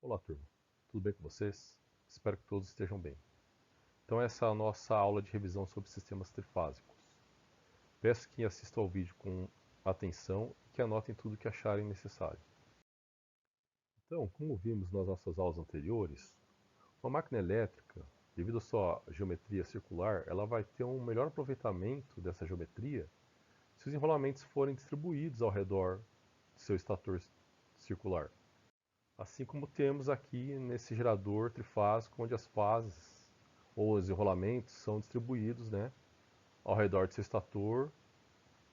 Olá, turma. Tudo bem com vocês? Espero que todos estejam bem. Então, essa é a nossa aula de revisão sobre sistemas trifásicos. Peço que assistam ao vídeo com atenção e que anotem tudo o que acharem necessário. Então, como vimos nas nossas aulas anteriores, uma máquina elétrica, devido à sua geometria circular, ela vai ter um melhor aproveitamento dessa geometria se os enrolamentos forem distribuídos ao redor de seu estator circular. Assim como temos aqui nesse gerador trifásico, onde as fases ou os enrolamentos são distribuídos, né, ao redor de seu estator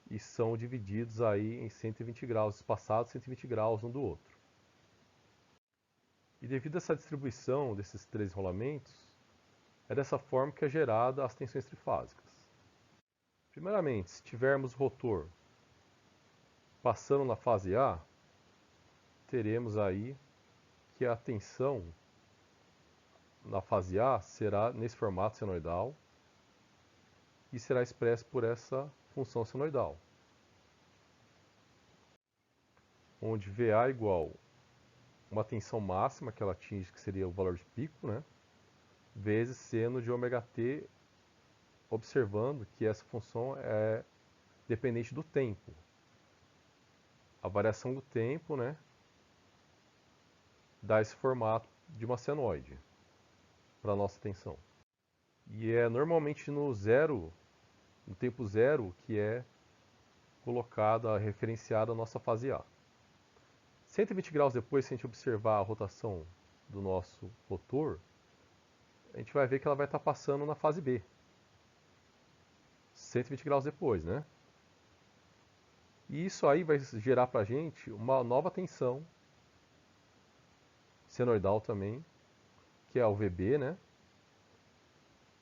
e são divididos aí em 120 graus, espaçados 120 graus um do outro. E devido a essa distribuição desses três enrolamentos, é dessa forma que é gerada as tensões trifásicas. Primeiramente, se tivermos o rotor passando na fase A, teremos aí que a tensão na fase A será nesse formato senoidal e será expressa por essa função senoidal, onde VA igual uma tensão máxima que ela atinge, que seria o valor de pico, né, vezes seno de ômega t, observando que essa função é dependente do tempo. A variação do tempo, né, dá esse formato de uma senoide para a nossa tensão. E é normalmente no zero, no tempo zero, que é colocada, referenciada a nossa fase A. 120 graus depois, se a gente observar a rotação do nosso rotor, a gente vai ver que ela vai estar passando na fase B. 120 graus depois, né? E isso aí vai gerar para a gente uma nova tensão senoidal também, que é o VB, né?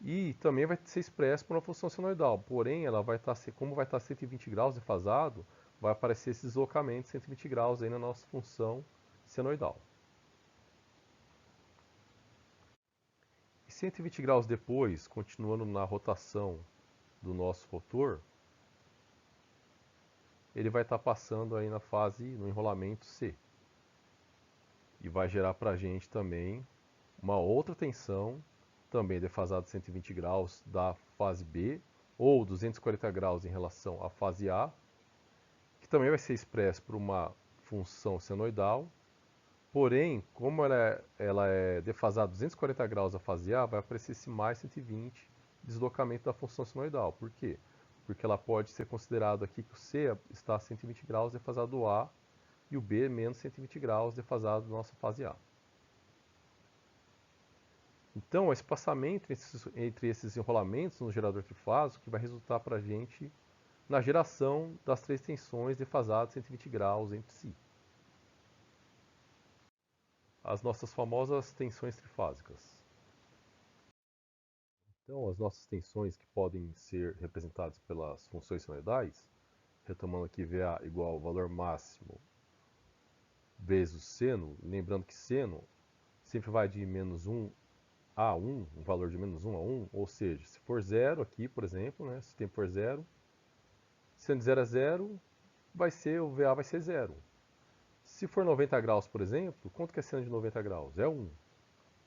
E também vai ser expresso por uma função senoidal. Porém, ela vai estar, como vai estar 120 graus defasado, vai aparecer esse deslocamento de 120 graus aí na nossa função senoidal. E 120 graus depois, continuando na rotação do nosso rotor, ele vai estar passando aí na fase, no enrolamento C. E vai gerar para a gente também uma outra tensão, também defasada 120 graus da fase B, ou 240 graus em relação à fase A, que também vai ser expresso por uma função senoidal. Porém, como ela é defasada 240 graus da fase A, vai aparecer esse mais 120 deslocamento da função senoidal. Por quê? Porque ela pode ser considerado aqui que o C está a 120 graus defasado do A e o B menos 120 graus defasado da nossa fase A. Então, o espaçamento entre esses enrolamentos no gerador trifásico que vai resultar para a gente na geração das três tensões defasadas 120 graus entre si. As nossas famosas tensões trifásicas. Então, as nossas tensões que podem ser representadas pelas funções senoidais, retomando aqui VA igual ao valor máximo vezes o seno, lembrando que seno sempre vai de menos 1 a 1, um valor de menos 1 a 1, ou seja, se for zero aqui, por exemplo, né, se o tempo for zero, sendo de 0 a 0, o VA vai ser zero. Se for 90 graus, por exemplo, quanto que é seno de 90 graus? É 1.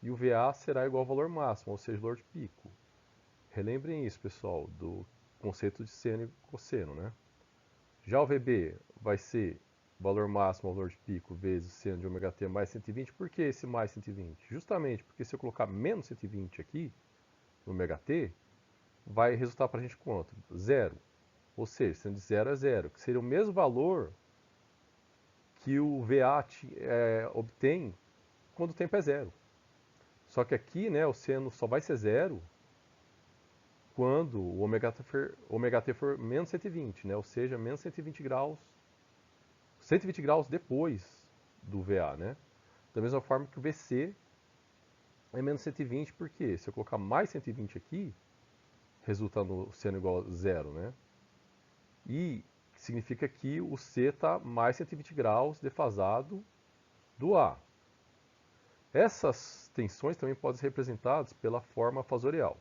E o VA será igual ao valor máximo, ou seja, o valor de pico. Relembrem isso, pessoal, do conceito de seno e cosseno, né? Já o VB vai ser valor máximo, valor de pico, vezes seno de ômega t mais 120. Por que esse mais 120? Justamente porque se eu colocar menos 120 aqui, no ômega t, vai resultar para a gente quanto? Zero. Ou seja, sendo de 0 a 0, que seria o mesmo valor que o VA obtém quando o tempo é zero. Só que aqui, né, o seno só vai ser zero quando o ômega t for menos 120, né? Ou seja, menos 120 graus depois do VA, né? Da mesma forma que o VC é menos 120, porque se eu colocar mais 120 aqui, resulta no seno igual a zero, né? E significa que o C está mais 120 graus defasado do A. Essas tensões também podem ser representadas pela forma fasorial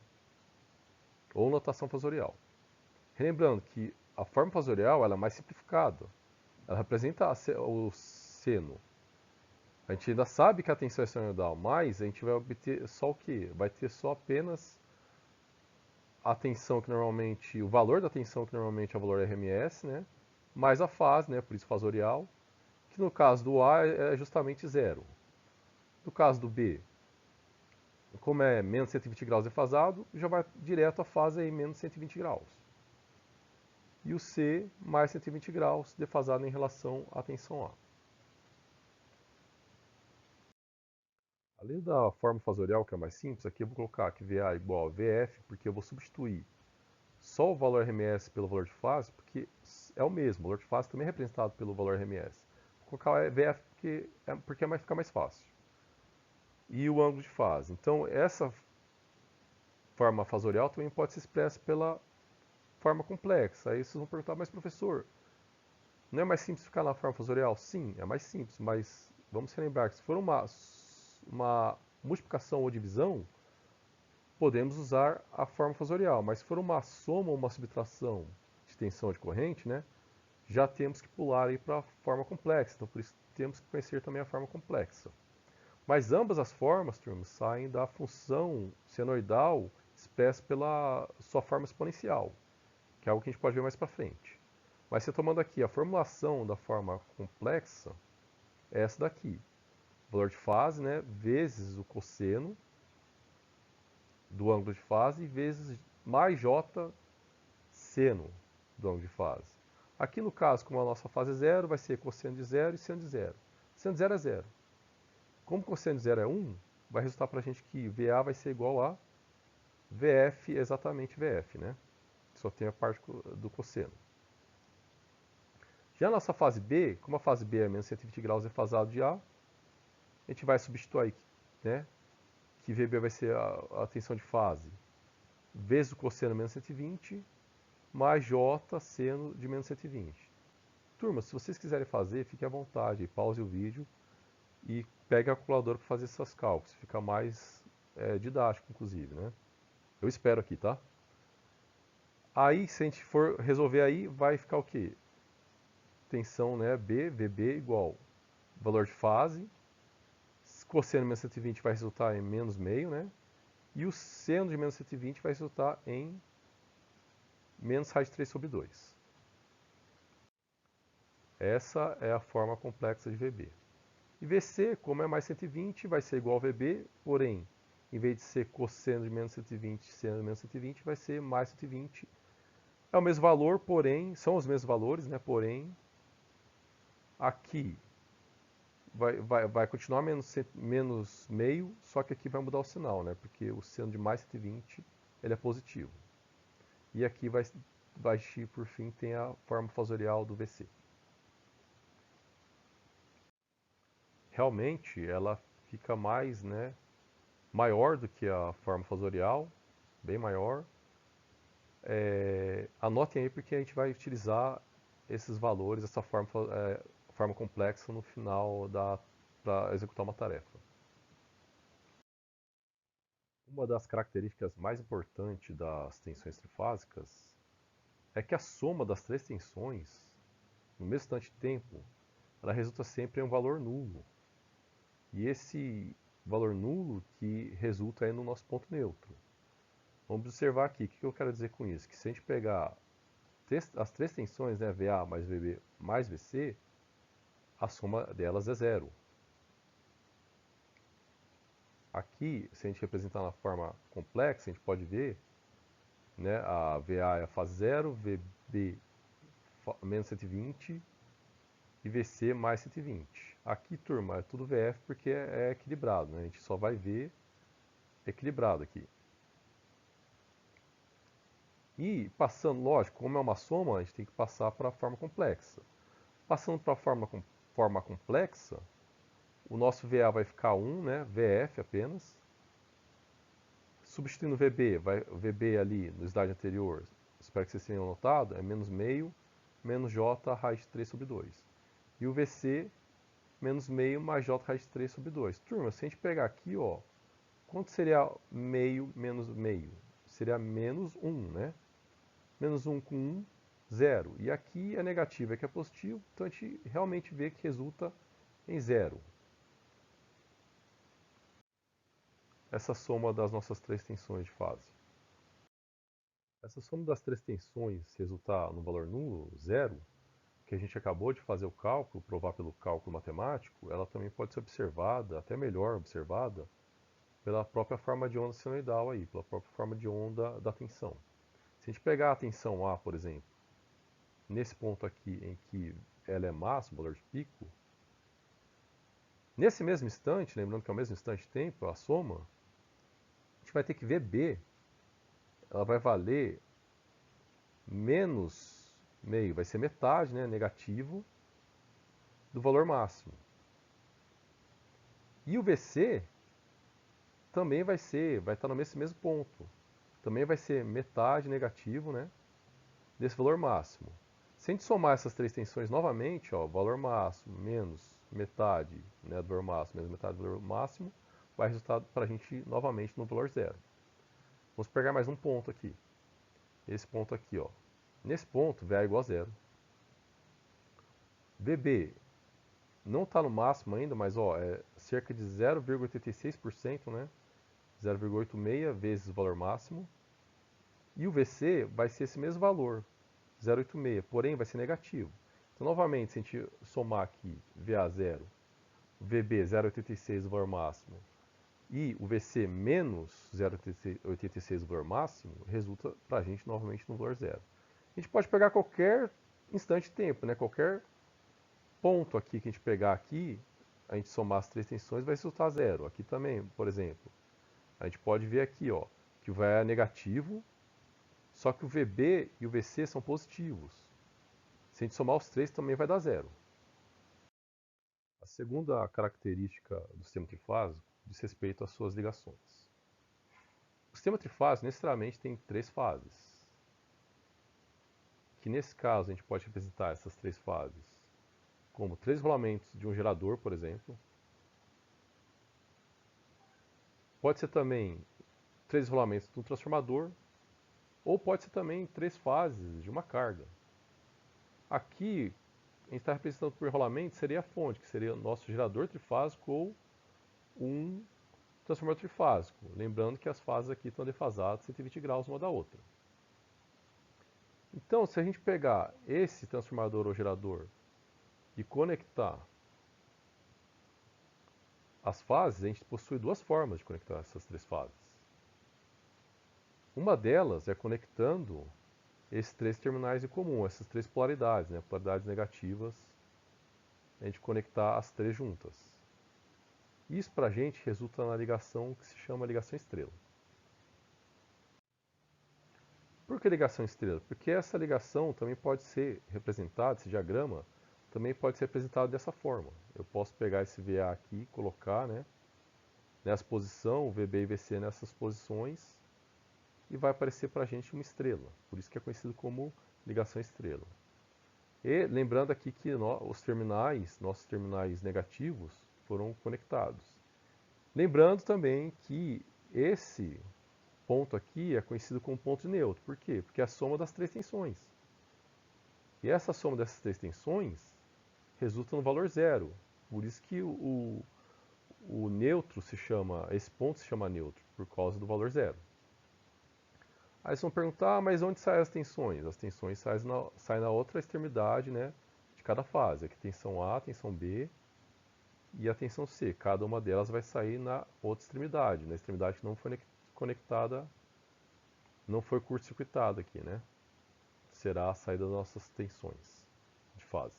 ou notação fasorial. Lembrando que a forma fasorial ela é mais simplificada. Ela representa o seno A gente ainda sabe que a tensão é senoidal, mas a gente vai obter só o quê? Vai ter só apenas a tensão que normalmente, o valor da tensão que normalmente é o valor RMS, né? Mais a fase, né? Por isso fasorial, que no caso do A é justamente zero. No caso do B, como é menos 120 graus defasado, já vai direto à fase aí menos 120 graus. E o C, mais 120 graus, defasado em relação à tensão A. Além da forma fasorial, que é mais simples, aqui eu vou colocar que VA igual a VF, porque eu vou substituir só o valor RMS pelo valor de fase, porque é o mesmo, o valor de fase também é representado pelo valor RMS. Vou colocar VF porque fica mais fácil. E o ângulo de fase. Então, essa forma fasorial também pode ser expressa pela forma complexa. Aí vocês vão perguntar, mas professor, não é mais simples ficar na forma fasorial? Sim, é mais simples, mas vamos se lembrar que se for uma multiplicação ou divisão, podemos usar a forma fasorial, mas se for uma soma ou uma subtração de tensão de corrente, né, já temos que pular para a forma complexa, então por isso temos que conhecer também a forma complexa. Mas ambas as formas, turmas, saem da função senoidal expressa pela sua forma exponencial, que é algo que a gente pode ver mais para frente. Mas se tomando aqui a formulação da forma complexa, é essa daqui. O valor de fase, né, vezes o cosseno do ângulo de fase vezes mais j seno do ângulo de fase. Aqui no caso, como a nossa fase é zero, vai ser cosseno de zero e seno de zero. Seno de zero é zero. Como cosseno de zero é 1, vai resultar para a gente que VA vai ser igual a VF, exatamente VF, né? Só tem a parte do cosseno. Já a nossa fase B, como a fase B é menos 120 graus defasado de A, a gente vai substituir, né, que VB vai ser a tensão de fase vezes o cosseno menos 120 mais J seno de menos 120. Turma, se vocês quiserem fazer, fique à vontade, pause o vídeo e pegue a calculadora para fazer esses cálculos. Fica mais didático, inclusive, né? Eu espero aqui, tá? Aí, se a gente for resolver aí, vai ficar o quê? Tensão, né, B, VB igual valor de fase, cosseno de menos 120 vai resultar em menos meio, né? E o seno de menos 120 vai resultar em menos raiz de 3 sobre 2. Essa é a forma complexa de VB. E VC, como é mais 120, vai ser igual a VB, porém, em vez de ser cosseno de menos 120, seno de menos 120, vai ser mais 120. É o mesmo valor, porém, são os mesmos valores, né? Porém, aqui vai continuar menos meio, só que aqui vai mudar o sinal, né? Porque o seno de mais 120 ele é positivo. E aqui por fim, tem a forma fasorial do VC. Realmente, ela fica mais, né, maior do que a forma fasorial, bem maior. Anotem aí porque a gente vai utilizar esses valores, essa forma complexa no final para executar uma tarefa. Uma das características mais importantes das tensões trifásicas é que a soma das três tensões, no mesmo instante de tempo, ela resulta sempre em um valor nulo. E esse valor nulo que resulta aí no nosso ponto neutro. Vamos observar aqui, o que eu quero dizer com isso? Que se a gente pegar as três tensões, né, VA mais VB mais VC, a soma delas é zero. Aqui, se a gente representar na forma complexa, a gente pode ver, né, a VA é a fase zero, VB menos 120 e VC mais 120. Aqui, turma, é tudo VF porque é equilibrado, né? A gente só vai ver equilibrado aqui. E passando, lógico, como é uma soma, a gente tem que passar para a forma complexa. Passando para a forma complexa, o nosso VA vai ficar 1, né? VF apenas. Substituindo o VB, o VB ali no slide anterior, espero que vocês tenham notado, é menos meio, menos J raiz de 3 sobre 2. E o VC, menos meio mais J raiz de 3 sobre 2. Turma, se a gente pegar aqui, ó, quanto seria meio menos meio? Seria menos 1, né? Menos 1 com 1, 0. E aqui é negativo, aqui é positivo, então a gente realmente vê que resulta em 0. essa soma das nossas três tensões de fase. Essa soma das três tensões, se resultar no valor nulo, zero, que a gente acabou de fazer o cálculo, provar pelo cálculo matemático, ela também pode ser observada, até melhor observada, pela própria forma de onda senoidal aí, pela própria forma de onda da tensão. Se a gente pegar a tensão A, por exemplo, nesse ponto aqui em que ela é máxima, valor de pico, nesse mesmo instante, lembrando que é o mesmo instante de tempo, a soma, a gente vai ter que ver B, ela vai valer menos meio, vai ser metade, né, negativo, do valor máximo. E o VC também vai estar no mesmo ponto. Também vai ser metade negativo, né, desse valor máximo. Se a gente somar essas três tensões novamente, ó, valor máximo menos metade, né, do valor máximo menos metade do valor máximo, vai resultar para a gente novamente no valor zero. Vamos pegar mais um ponto aqui. Esse ponto aqui, ó. Nesse ponto, VA é igual a zero. VB não está no máximo ainda, mas ó, é cerca de 0,86%, né? 0,86 vezes o valor máximo. E o VC vai ser esse mesmo valor, 0,86, porém vai ser negativo. Então, novamente, se a gente somar aqui VA 0, VB 0,86 o valor máximo, e o VC menos 0,86 o valor máximo, resulta para a gente novamente no valor zero. A gente pode pegar qualquer instante de tempo, né? Qualquer ponto aqui que a gente pegar aqui, a gente somar as três tensões vai resultar zero. Aqui também, por exemplo, a gente pode ver aqui, ó, que vai negativo, só que o VB e o VC são positivos. Se a gente somar os três, também vai dar zero. A segunda característica do sistema trifásico diz respeito às suas ligações. O sistema trifásico necessariamente tem três fases, que nesse caso a gente pode representar essas três fases como três rolamentos de um gerador, por exemplo. Pode ser também três rolamentos de um transformador, ou pode ser também três fases de uma carga. Aqui, a gente está representando por rolamento, seria a fonte, que seria o nosso gerador trifásico ou um transformador trifásico. Lembrando que as fases aqui estão defasadas 120 graus uma da outra. Então, se a gente pegar esse transformador ou gerador e conectar as fases, a gente possui duas formas de conectar essas três fases. Uma delas é conectando esses três terminais em comum, essas três polaridades, né, polaridades negativas, a gente conectar as três juntas. Isso para a gente resulta na ligação que se chama ligação estrela. Por que ligação estrela? Porque essa ligação também pode ser representada, esse diagrama, também pode ser representado dessa forma. Eu posso pegar esse VA aqui, colocar, né, nessa posição, VB e VC nessas posições, e vai aparecer para a gente uma estrela. Por isso que é conhecido como ligação estrela. E lembrando aqui que os terminais, nossos terminais negativos, foram conectados. Lembrando também que esse ponto aqui é conhecido como ponto de neutro. Por quê? Porque é a soma das três tensões. E essa soma dessas três tensões resulta no valor zero. Por isso que o neutro se chama, esse ponto se chama neutro, por causa do valor zero. Aí vocês vão perguntar, mas onde saem as tensões? As tensões saem na outra extremidade, né, de cada fase. Aqui tensão A, tensão B e a tensão C. Cada uma delas vai sair na outra extremidade, na extremidade que não foi conectada, não foi curto-circuitada aqui, né? Será a saída das nossas tensões de fase.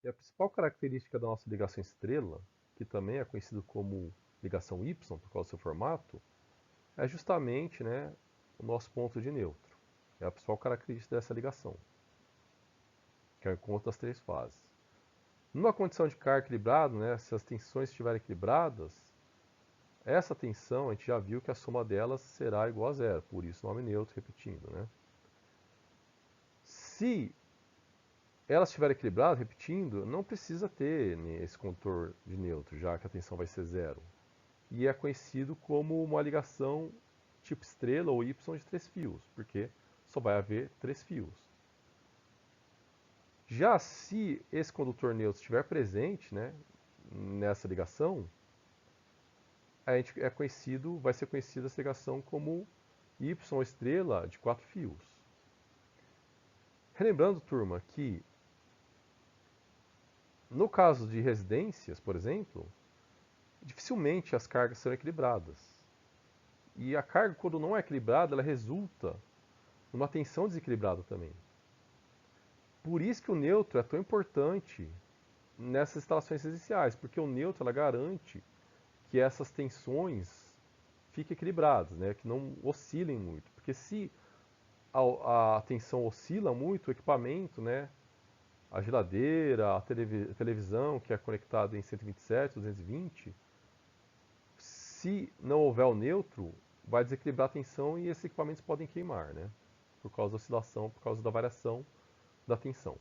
E a principal característica da nossa ligação estrela, que também é conhecido como ligação Y, por causa do seu formato, é justamente, né, o nosso ponto de neutro. É a principal característica dessa ligação, que é o encontro das três fases. Numa condição de carga equilibrada, né, se as tensões estiverem equilibradas, essa tensão a gente já viu que a soma delas será igual a zero, por isso o nome neutro, repetindo. Né? Se elas estiverem equilibradas, repetindo, não precisa ter, né, esse condutor de neutro, já que a tensão vai ser zero. E é conhecido como uma ligação tipo estrela ou Y de três fios, porque só vai haver três fios. Já se esse condutor neutro estiver presente, né, nessa ligação, vai ser conhecida essa ligação como Y estrela de 4 fios. Relembrando, turma, que no caso de residências, por exemplo, dificilmente as cargas serão equilibradas. E a carga, quando não é equilibrada, ela resulta numa tensão desequilibrada também. Por isso que o neutro é tão importante nessas instalações residenciais, porque o neutro ela garante que essas tensões fiquem equilibradas, né? Que não oscilem muito. Porque se a tensão oscila muito, o equipamento, né? A geladeira, a televisão que é conectada em 127, 220, se não houver o neutro, vai desequilibrar a tensão e esses equipamentos podem queimar, né? Por causa da oscilação, por causa da variação da tensão.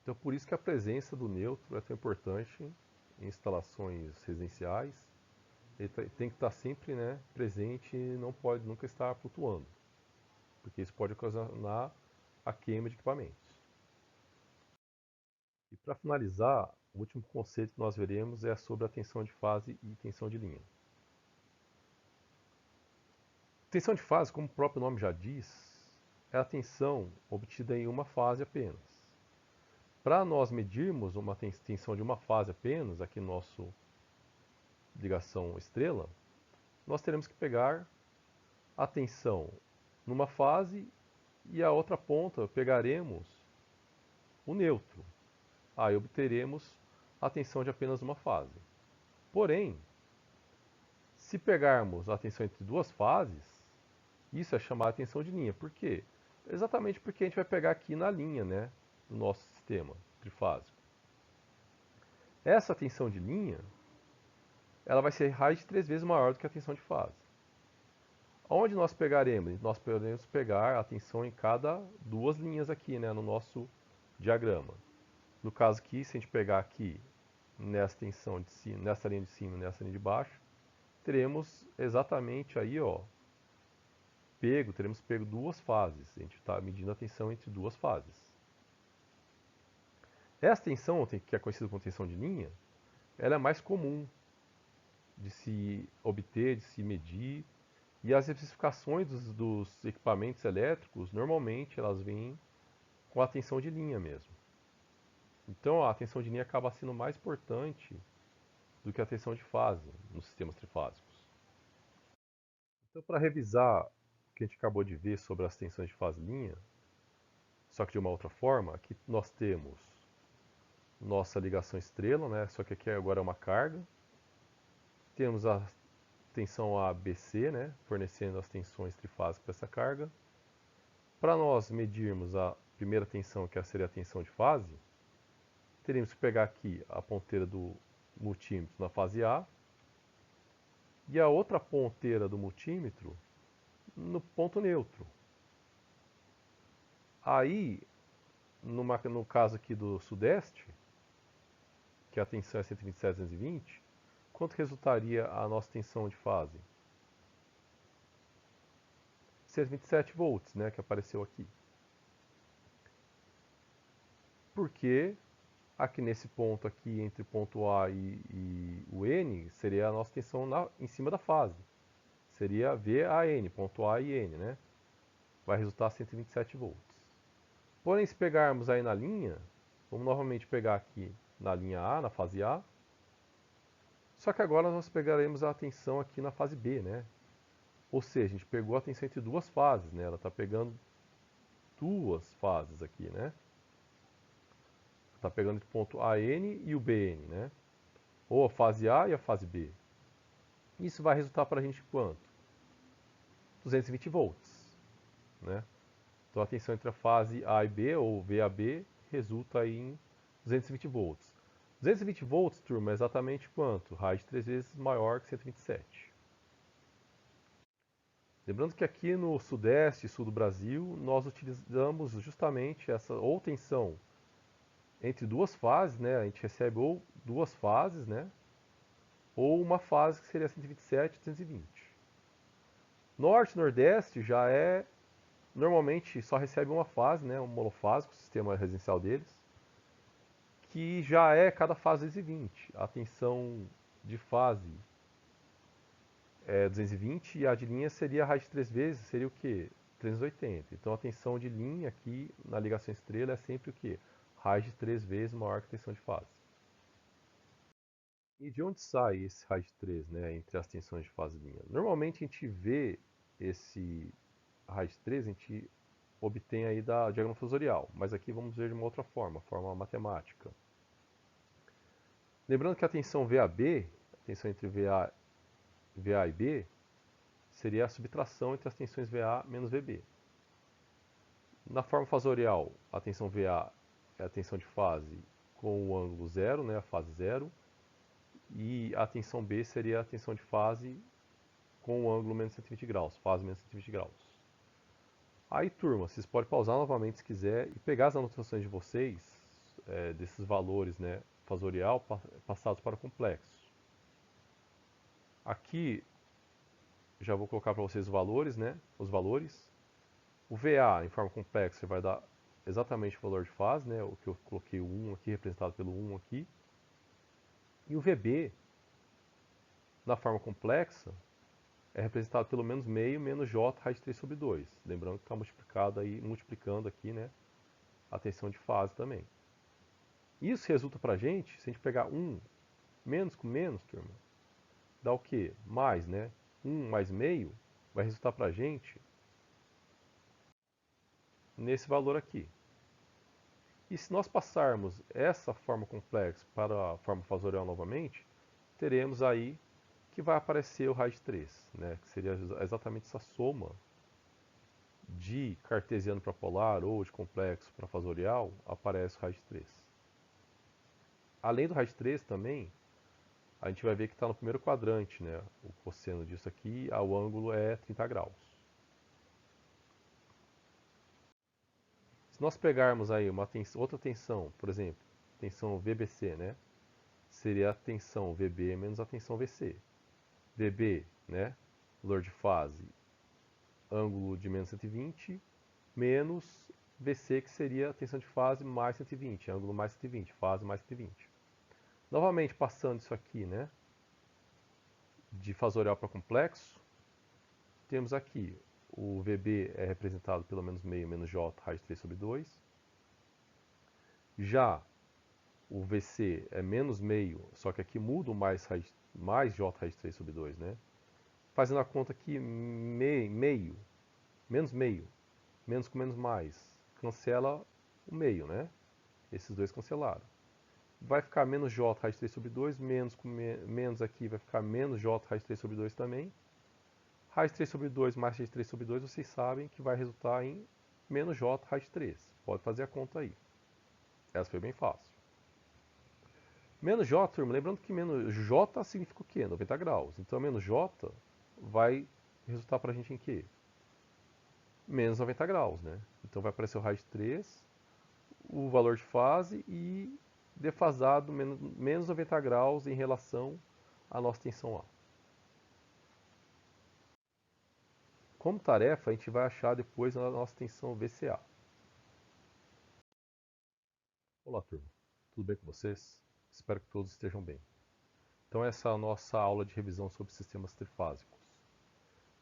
Então, por isso que a presença do neutro é tão importante em instalações residenciais. Ele tem que estar sempre, né, presente e não pode nunca estar flutuando, porque isso pode ocasionar a queima de equipamentos. E para finalizar, o último conceito que nós veremos é sobre a tensão de fase e tensão de linha. Tensão de fase, como o próprio nome já diz, é a tensão obtida em uma fase apenas. Para nós medirmos uma tensão de uma fase apenas, aqui no nosso ligação estrela, nós teremos que pegar a tensão numa fase e a outra ponta pegaremos o neutro. Aí obteremos a tensão de apenas uma fase. Porém, se pegarmos a tensão entre duas fases, isso é chamada tensão de linha. Por quê? Exatamente porque a gente vai pegar aqui na linha, né, do nosso sistema trifásico. Essa tensão de linha, ela vai ser raiz de 3 vezes maior do que a tensão de fase. Onde nós pegaremos? Nós podemos pegar a tensão em cada duas linhas aqui, né, no nosso diagrama. No caso aqui, se a gente pegar aqui nessa tensão de cima, nessa linha de cima, nessa linha de baixo, teremos exatamente aí, ó, teremos pego duas fases. A gente está medindo a tensão entre duas fases. Essa tensão, que é conhecida como tensão de linha, ela é mais comum de se obter, de se medir. E as especificações dos equipamentos elétricos, normalmente elas vêm com a tensão de linha mesmo. Então a tensão de linha acaba sendo mais importante do que a tensão de fase nos sistemas trifásicos. Então, para revisar o que a gente acabou de ver sobre as tensões de fase e linha, só que de uma outra forma, aqui nós temos nossa ligação estrela, né? Só que aqui agora é uma carga. Temos a tensão ABC, né? Fornecendo as tensões trifásicas para essa carga. Para nós medirmos a primeira tensão, que seria a tensão de fase, teríamos que pegar aqui a ponteira do multímetro na fase A e a outra ponteira do multímetro no ponto neutro. Aí, no caso aqui do sudeste, que a tensão é 127, 220, quanto resultaria a nossa tensão de fase? 127 volts, né, que apareceu aqui. Porque aqui nesse ponto aqui, entre o ponto A e o N, seria a nossa tensão em cima da fase. Seria VAN, ponto A e N, né? Vai resultar 127 volts. Porém, se pegarmos aí na linha, vamos novamente pegar aqui na linha A, na fase A. Só que agora nós pegaremos a tensão aqui na fase B, né? Ou seja, a gente pegou a tensão entre duas fases, né? Ela está pegando duas fases aqui, né? Está pegando entre o ponto AN e o BN, né? Ou a fase A e a fase B. Isso vai resultar para a gente quanto? 220 volts, né? Então a tensão entre a fase A e B, ou VAB, resulta aí em 220 volts. 220 volts, turma, é exatamente quanto? Raiz de 3 vezes maior que 127. Lembrando que aqui no sudeste e sul do Brasil, nós utilizamos justamente essa ou tensão entre duas fases, né? A gente recebe ou duas fases, né? Ou uma fase que seria 127 e 220. Norte e Nordeste já é, normalmente só recebe uma fase, né? Um monofásico, o sistema residencial deles, que já é cada fase 220. A tensão de fase é 220 e a de linha seria a raiz de 3 vezes, seria o quê? 380. Então a tensão de linha aqui na ligação estrela é sempre o quê? Raiz de 3 vezes maior que a tensão de fase. E de onde sai esse raiz de 3, né, entre as tensões de fase e linha? Normalmente a gente vê esse raiz de 3, a gente obtém aí da diagrama fasorial, mas aqui vamos ver de uma outra forma, forma matemática. Lembrando que a tensão VAB, a tensão entre VA e B, seria a subtração entre as tensões VA menos VB. Na forma fasorial, a tensão VA é a tensão de fase com o ângulo zero, né, a fase zero, e a tensão B seria a tensão de fase com o ângulo menos 120 graus, fase menos 120 graus. Aí, turma, vocês podem pausar novamente se quiser e pegar as anotações de vocês, desses valores, né, fasorial, passados para o complexo. Aqui, já vou colocar para vocês os valores, né, os valores. O VA, em forma complexa, vai dar exatamente o valor de fase, né, o que eu coloquei o 1 aqui, representado pelo 1 aqui. E o VB, na forma complexa, é representado pelo menos meio menos J raiz de 3 sobre 2. Lembrando que está multiplicando aqui, né, a tensão de fase também. Isso resulta para a gente, se a gente pegar 1 menos com menos, turma, dá o quê? Mais, né? 1 mais meio vai resultar para a gente nesse valor aqui. E se nós passarmos essa forma complexa para a forma fasorial novamente, teremos aí que vai aparecer o raiz de 3, né? Que seria exatamente essa soma de cartesiano para polar ou de complexo para fasorial, aparece o raiz de 3. Além do raiz de 3 também, a gente vai ver que está no primeiro quadrante, né? O cosseno disso aqui, o ângulo é 30 graus. Se nós pegarmos aí outra tensão, por exemplo, tensão VBC, né? Seria a tensão VB menos a tensão VC. VB, né? Valor de fase, ângulo de menos 120, menos VC, que seria a tensão de fase mais 120, ângulo mais 120, fase mais 120. Novamente, passando isso aqui, né? De fasorial para complexo, temos aqui o VB é representado pelo menos meio menos J raiz de 3 sobre 2. Já o VC é menos meio, só que aqui muda o mais J raiz de 3 sobre 2, né? Fazendo a conta aqui, meio, menos com menos mais, cancela o meio, né? Esses dois cancelaram. Vai ficar menos J raiz de 3 sobre 2, menos com menos aqui vai ficar menos J raiz de 3 sobre 2 também. Raiz de 3 sobre 2 mais raiz de 3 sobre 2, vocês sabem que vai resultar em menos J raiz de 3. Pode fazer a conta aí. Essa foi bem fácil. Menos J, turma, lembrando que menos J significa o quê? 90 graus. Então, menos J vai resultar para a gente em quê? Menos 90 graus, né? Então, vai aparecer o raiz de 3, o valor de fase e defasado menos 90 graus em relação à nossa tensão A. Como tarefa, a gente vai achar depois a nossa tensão VCA. Olá, turma. Tudo bem com vocês? Espero que todos estejam bem. Então, essa é a nossa aula de revisão sobre sistemas trifásicos.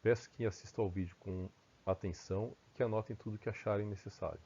Peço que assistam ao vídeo com atenção e que anotem tudo o que acharem necessário.